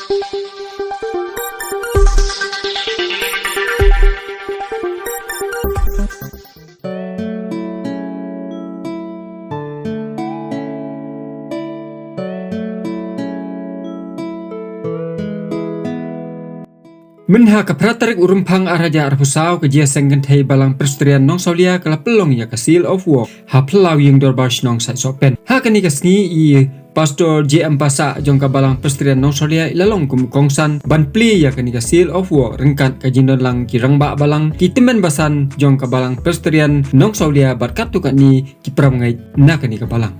Menha ka pratarik urumpang araja arpusau ke jia senggen thei balang perstrian nong saulia kala pelong ya ka seal of war ha pelau yang dorbash nong sai sopen ha kani ka sngi I pastor JM Pasa jong ka balang perstrian nong saulia ilalong kum kongsan ban pli ya kani ka seal of war rengkat ka jindon lang ki rangba balang ki temen basan jong ka balang perstrian nong saulia bat katu ka ni ki pram ngai na kani ka balang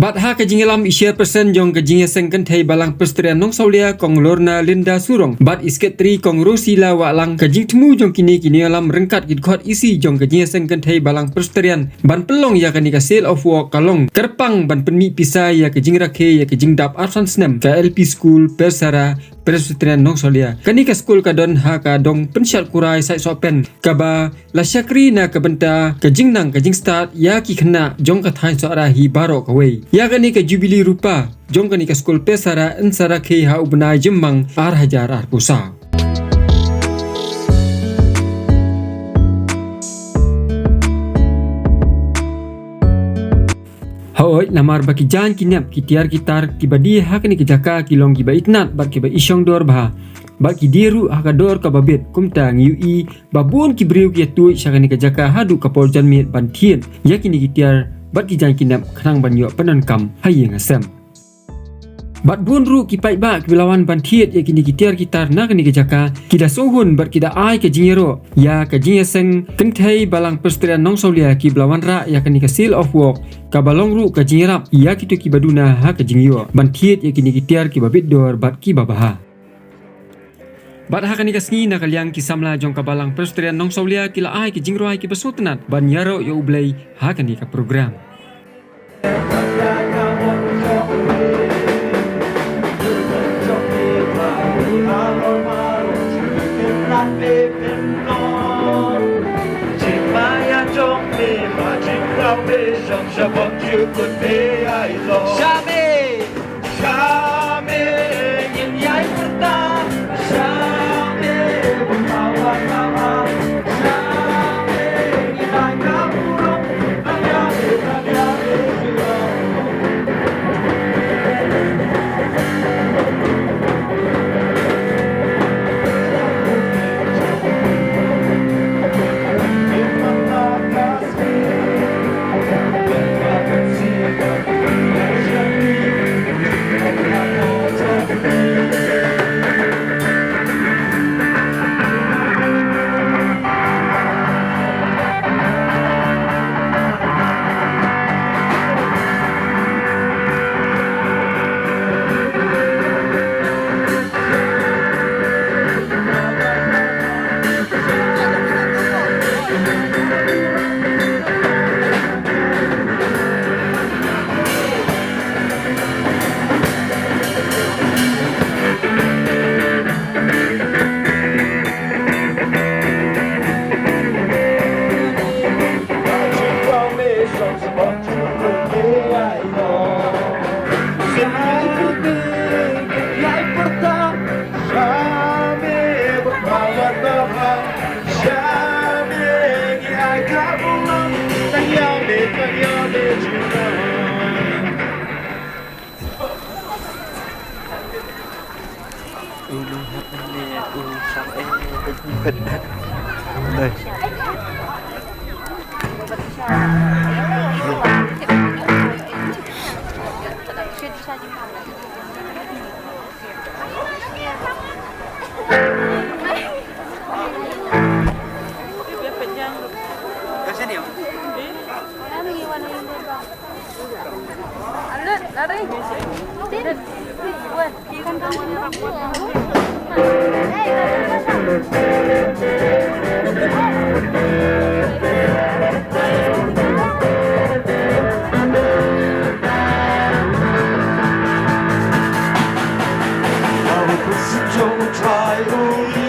Bat ha ka jingelam isya persen jong ka jinge sengken thei balang perstrian nong saulia kong Lorna Linda Surong bat isket tri kong Rosila wa lang ka jing temu jong kini alam rengkat gid khot isi jong ka jinge sengken thei balang perstrian ban pelong ya ka ni ka seal of war kalong kerpang ban penmi pisai ya ka jing rakhe ya ka jing dap arsan snem ka LP school persara perstrian nong saulia kani ka school ka don ha ka dong pensyat kurai sai sopen ka ba la syakri na ka benta ka jing nang ka jing start ya ki khna jong ka thai so ara hi baro ka wei ya kani ka jubili rupa jong kani ka skol pesara ensara ke ha ubna jemmang ar hajar ar pusa Hoi namar baki jan kinyap kitiar kitar kibadi ha kani ka jaka kilong kiba itnat bat kiba isyong dor bah baki diru ha dor ka babet kumta ngiui babun kibriu ki tu syakani ka jaka hadu ka porjan mit ban thien yakini kitiar bat ki jan kinap khnang ban yo panan kam hayeng asam bat bun ru ki pai ba ki lawan ban thiet ya kini kitiar kitar na kani ka jaka kida songhun bat kida ai ka jingero ya ka jingeseng kenthei balang perstrian nong saulia ki lawan ra ya kani ka seal of war ka balong ru ka jingerap ya kitu ki baduna ha ka jingyo ban thiet ya kini kitiar ki babit dor bat ki babaha Bat ha kani kasngi na kalyang ki samla jong ka balang perstrian nong saulia kila ai ki jingro ai ki basutnat ban yaro yo ublei ha kani ka program Đây. Don't try only